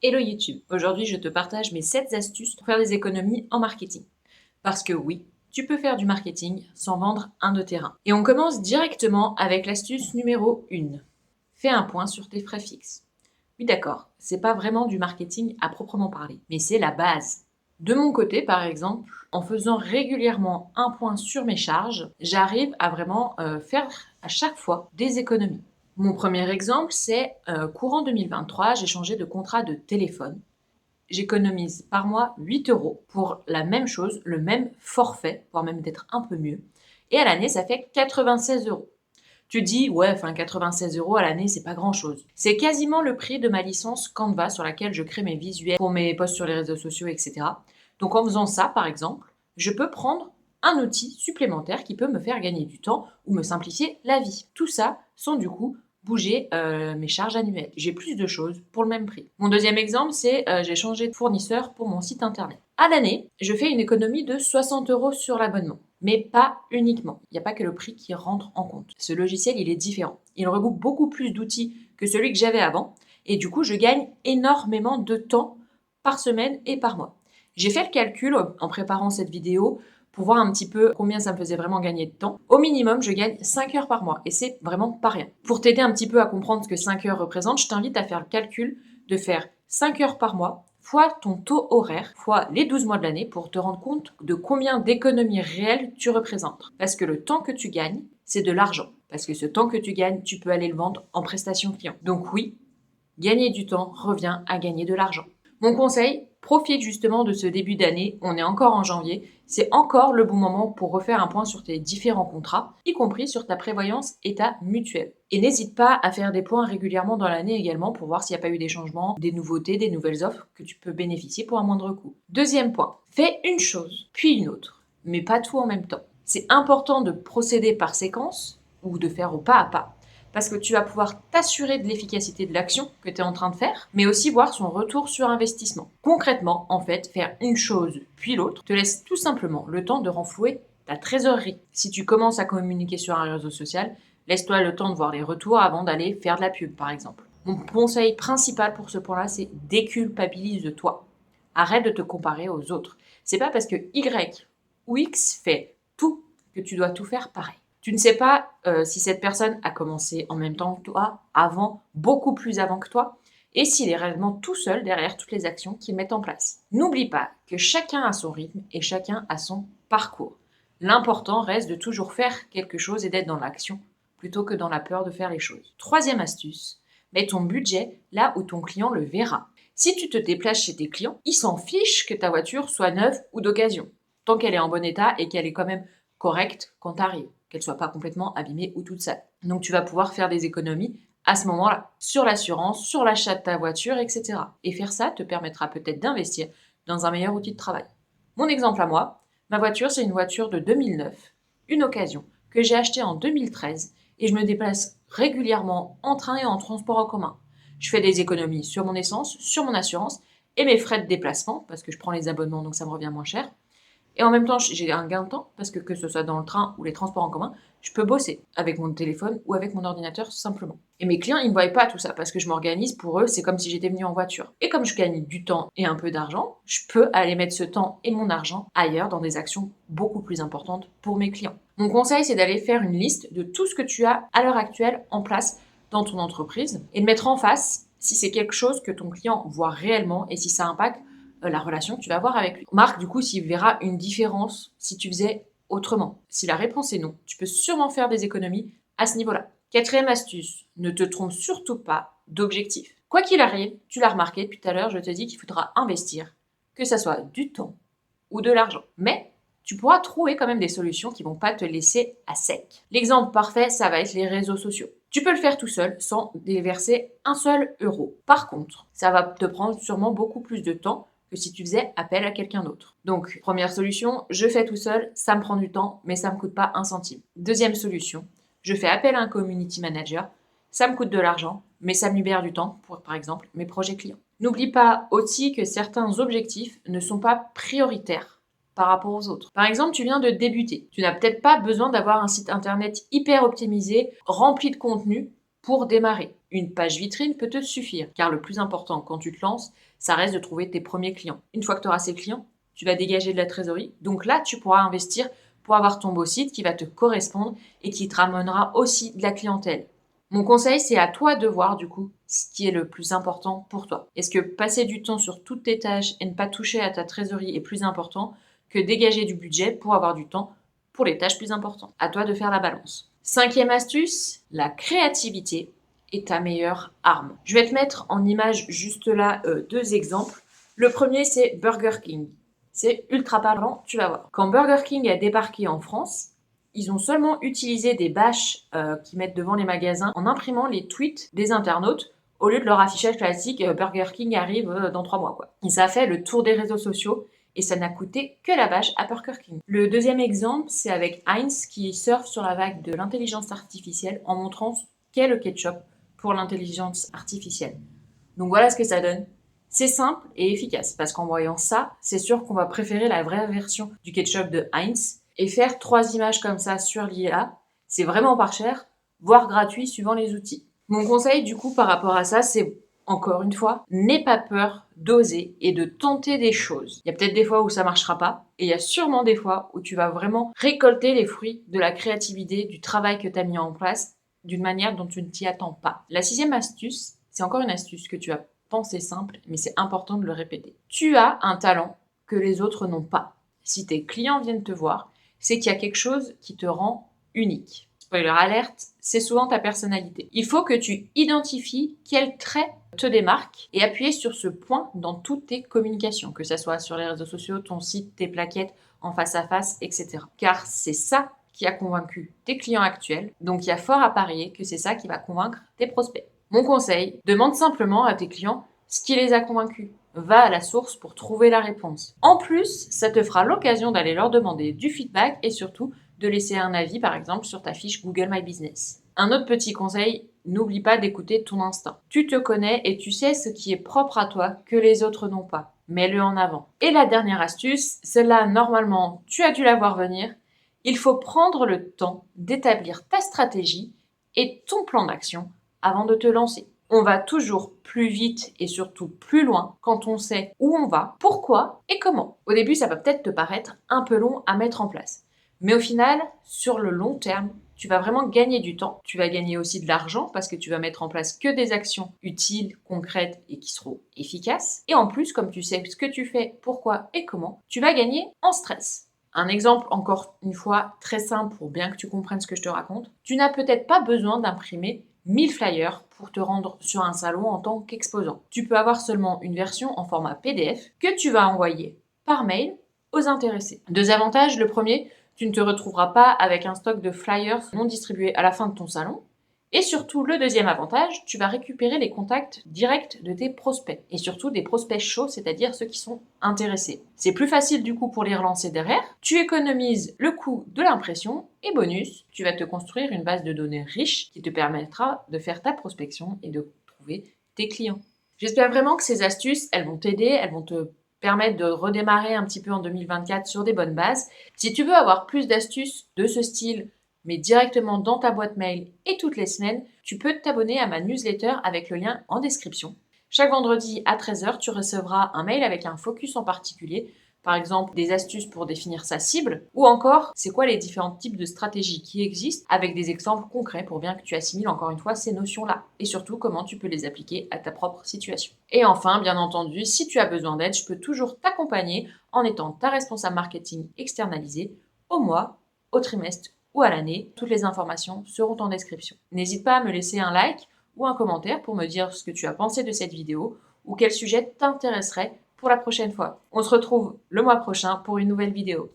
Hello YouTube, aujourd'hui je te partage mes 7 astuces pour faire des économies en marketing. Parce que oui, tu peux faire du marketing sans vendre un de tes reins. Et on commence directement avec l'astuce numéro 1. Fais un point sur tes frais fixes. Oui d'accord, c'est pas vraiment du marketing à proprement parler, mais c'est la base. De mon côté par exemple, en faisant régulièrement un point sur mes charges, j'arrive à vraiment faire à chaque fois des économies. Mon premier exemple, c'est courant 2023, j'ai changé de contrat de téléphone. J'économise par mois 8 euros pour la même chose, le même forfait, voire même d'être un peu mieux. Et à l'année, ça fait 96 euros. Tu dis, ouais, enfin 96 euros à l'année, c'est pas grand chose. C'est quasiment le prix de ma licence Canva sur laquelle je crée mes visuels pour mes posts sur les réseaux sociaux, etc. Donc en faisant ça, par exemple, je peux prendre un outil supplémentaire qui peut me faire gagner du temps ou me simplifier la vie. Tout ça sans du coup bouger mes charges annuelles. J'ai plus de choses pour le même prix. Mon deuxième exemple, c'est j'ai changé de fournisseur pour mon site internet. À l'année, je fais une économie de 60 euros sur l'abonnement. Mais pas uniquement. Il n'y a pas que le prix qui rentre en compte. Ce logiciel, il est différent. Il regroupe beaucoup plus d'outils que celui que j'avais avant. Et du coup, je gagne énormément de temps par semaine et par mois. J'ai fait le calcul en préparant cette vidéo pour voir un petit peu combien ça me faisait vraiment gagner de temps. Au minimum, je gagne 5 heures par mois et c'est vraiment pas rien. Pour t'aider un petit peu à comprendre ce que 5 heures représente, je t'invite à faire le calcul de faire 5 heures par mois fois ton taux horaire, fois les 12 mois de l'année pour te rendre compte de combien d'économies réelles tu représentes. Parce que le temps que tu gagnes, c'est de l'argent. Parce que ce temps que tu gagnes, tu peux aller le vendre en prestation client. Donc oui, gagner du temps revient à gagner de l'argent. Mon conseil, profite justement de ce début d'année, on est encore en janvier, c'est encore le bon moment pour refaire un point sur tes différents contrats, y compris sur ta prévoyance et ta mutuelle. Et n'hésite pas à faire des points régulièrement dans l'année également pour voir s'il n'y a pas eu des changements, des nouveautés, des nouvelles offres que tu peux bénéficier pour un moindre coût. Deuxième point, fais une chose, puis une autre, mais pas tout en même temps. C'est important de procéder par séquence ou de faire au pas à pas parce que tu vas pouvoir t'assurer de l'efficacité de l'action que tu es en train de faire, mais aussi voir son retour sur investissement. Concrètement, en fait, faire une chose puis l'autre te laisse tout simplement le temps de renflouer ta trésorerie. Si tu commences à communiquer sur un réseau social, laisse-toi le temps de voir les retours avant d'aller faire de la pub, par exemple. Mon conseil principal pour ce point-là, c'est déculpabilise-toi. Arrête de te comparer aux autres. C'est pas parce que Y ou X fait tout que tu dois tout faire pareil. Tu ne sais pas si cette personne a commencé en même temps que toi, avant, beaucoup plus avant que toi, et s'il est réellement tout seul derrière toutes les actions qu'il met en place. N'oublie pas que chacun a son rythme et chacun a son parcours. L'important reste de toujours faire quelque chose et d'être dans l'action plutôt que dans la peur de faire les choses. Troisième astuce, mets ton budget là où ton client le verra. Si tu te déplaces chez tes clients, ils s'en fichent que ta voiture soit neuve ou d'occasion, tant qu'elle est en bon état et qu'elle est quand même correcte quand tu arrives, qu'elle soit pas complètement abîmée ou toute sale. Donc tu vas pouvoir faire des économies à ce moment-là, sur l'assurance, sur l'achat de ta voiture, etc. Et faire ça te permettra peut-être d'investir dans un meilleur outil de travail. Mon exemple à moi, ma voiture, c'est une voiture de 2009, une occasion que j'ai achetée en 2013 et je me déplace régulièrement en train et en transport en commun. Je fais des économies sur mon essence, sur mon assurance et mes frais de déplacement parce que je prends les abonnements donc ça me revient moins cher. Et en même temps, j'ai un gain de temps parce que ce soit dans le train ou les transports en commun, je peux bosser avec mon téléphone ou avec mon ordinateur simplement. Et mes clients, ils ne voient pas tout ça parce que je m'organise pour eux, c'est comme si j'étais venue en voiture. Et comme je gagne du temps et un peu d'argent, je peux aller mettre ce temps et mon argent ailleurs dans des actions beaucoup plus importantes pour mes clients. Mon conseil, c'est d'aller faire une liste de tout ce que tu as à l'heure actuelle en place dans ton entreprise et de mettre en face si c'est quelque chose que ton client voit réellement et si ça impacte la relation que tu vas avoir avec lui. Marc, du coup, s'il verra une différence si tu faisais autrement. Si la réponse est non, tu peux sûrement faire des économies à ce niveau-là. Quatrième astuce, ne te trompe surtout pas d'objectif. Quoi qu'il arrive, tu l'as remarqué depuis tout à l'heure, je te dis qu'il faudra investir, que ça soit du temps ou de l'argent. Mais tu pourras trouver quand même des solutions qui vont pas te laisser à sec. L'exemple parfait, ça va être les réseaux sociaux. Tu peux le faire tout seul sans déverser un seul euro. Par contre, ça va te prendre sûrement beaucoup plus de temps que si tu faisais appel à quelqu'un d'autre. Donc, première solution, je fais tout seul, ça me prend du temps, mais ça me coûte pas un centime. Deuxième solution, je fais appel à un community manager, ça me coûte de l'argent, mais ça me libère du temps pour, par exemple, mes projets clients. N'oublie pas aussi que certains objectifs ne sont pas prioritaires par rapport aux autres. Par exemple, tu viens de débuter. Tu n'as peut-être pas besoin d'avoir un site internet hyper optimisé, rempli de contenu pour démarrer. Une page vitrine peut te suffire, car le plus important quand tu te lances, ça reste de trouver tes premiers clients. Une fois que tu auras ces clients, tu vas dégager de la trésorerie. Donc là, tu pourras investir pour avoir ton beau site qui va te correspondre et qui te ramènera aussi de la clientèle. Mon conseil, c'est à toi de voir du coup ce qui est le plus important pour toi. Est-ce que passer du temps sur toutes tes tâches et ne pas toucher à ta trésorerie est plus important que dégager du budget pour avoir du temps pour les tâches plus importantes? À toi de faire la balance. 5e astuce, la créativité est ta meilleure arme. Je vais te mettre en image juste là 2 exemples. Le premier, c'est Burger King. C'est ultra parlant, tu vas voir. Quand Burger King a débarqué en France, ils ont seulement utilisé des bâches qu'ils mettent devant les magasins en imprimant les tweets des internautes au lieu de leur affichage classique Burger King arrive dans 3 mois. Quoi. Et ça a fait le tour des réseaux sociaux et ça n'a coûté que la bâche à Burger King. Le deuxième exemple, c'est avec Heinz qui surfe sur la vague de l'intelligence artificielle en montrant ce qu'est le ketchup pour l'intelligence artificielle. Donc voilà ce que ça donne. C'est simple et efficace parce qu'en voyant ça, c'est sûr qu'on va préférer la vraie version du ketchup de Heinz et faire 3 images comme ça sur l'IA, c'est vraiment pas cher, voire gratuit suivant les outils. Mon conseil du coup par rapport à ça, c'est encore une fois, n'aie pas peur d'oser et de tenter des choses. Il y a peut-être des fois où ça marchera pas et il y a sûrement des fois où tu vas vraiment récolter les fruits de la créativité, du travail que tu as mis en place d'une manière dont tu ne t'y attends pas. La 6e astuce, c'est encore une astuce que tu as pensé simple, mais c'est important de le répéter. Tu as un talent que les autres n'ont pas. Si tes clients viennent te voir, c'est qu'il y a quelque chose qui te rend unique. Spoiler alerte, c'est souvent ta personnalité. Il faut que tu identifies quels traits te démarquent et appuyer sur ce point dans toutes tes communications, que ce soit sur les réseaux sociaux, ton site, tes plaquettes, en face à face, etc. Car c'est ça qui a convaincu tes clients actuels, donc il y a fort à parier que c'est ça qui va convaincre tes prospects. Mon conseil, demande simplement à tes clients ce qui les a convaincus. Va à la source pour trouver la réponse. En plus, ça te fera l'occasion d'aller leur demander du feedback et surtout de laisser un avis, par exemple, sur ta fiche Google My Business. Un autre petit conseil, n'oublie pas d'écouter ton instinct. Tu te connais et tu sais ce qui est propre à toi que les autres n'ont pas. Mets-le en avant. Et la dernière astuce, celle-là, normalement, tu as dû la voir venir. Il faut prendre le temps d'établir ta stratégie et ton plan d'action avant de te lancer. On va toujours plus vite et surtout plus loin quand on sait où on va, pourquoi et comment. Au début, ça va peut-être te paraître un peu long à mettre en place. Mais au final, sur le long terme, tu vas vraiment gagner du temps. Tu vas gagner aussi de l'argent parce que tu vas mettre en place que des actions utiles, concrètes et qui seront efficaces. Et en plus, comme tu sais ce que tu fais, pourquoi et comment, tu vas gagner en stress. Un exemple, encore une fois, très simple pour bien que tu comprennes ce que je te raconte. Tu n'as peut-être pas besoin d'imprimer 1000 flyers pour te rendre sur un salon en tant qu'exposant. Tu peux avoir seulement une version en format PDF que tu vas envoyer par mail aux intéressés. 2 avantages. Le premier, tu ne te retrouveras pas avec un stock de flyers non distribués à la fin de ton salon. Et surtout, le deuxième avantage, tu vas récupérer les contacts directs de tes prospects. Et surtout des prospects chauds, c'est-à-dire ceux qui sont intéressés. C'est plus facile du coup pour les relancer derrière. Tu économises le coût de l'impression. Et bonus, tu vas te construire une base de données riche qui te permettra de faire ta prospection et de trouver tes clients. J'espère vraiment que ces astuces, elles vont t'aider, elles vont te permettre de redémarrer un petit peu en 2024 sur des bonnes bases. Si tu veux avoir plus d'astuces de ce style, mais directement dans ta boîte mail et toutes les semaines, tu peux t'abonner à ma newsletter avec le lien en description. Chaque vendredi à 13h, tu recevras un mail avec un focus en particulier, par exemple des astuces pour définir sa cible, ou encore c'est quoi les différents types de stratégies qui existent avec des exemples concrets pour bien que tu assimiles encore une fois ces notions-là, et surtout comment tu peux les appliquer à ta propre situation. Et enfin, bien entendu, si tu as besoin d'aide, je peux toujours t'accompagner en étant ta responsable marketing externalisée au mois, au trimestre ou à l'année. Toutes les informations seront en description. N'hésite pas à me laisser un like ou un commentaire pour me dire ce que tu as pensé de cette vidéo ou quel sujet t'intéresserait pour la prochaine fois. On se retrouve le mois prochain pour une nouvelle vidéo.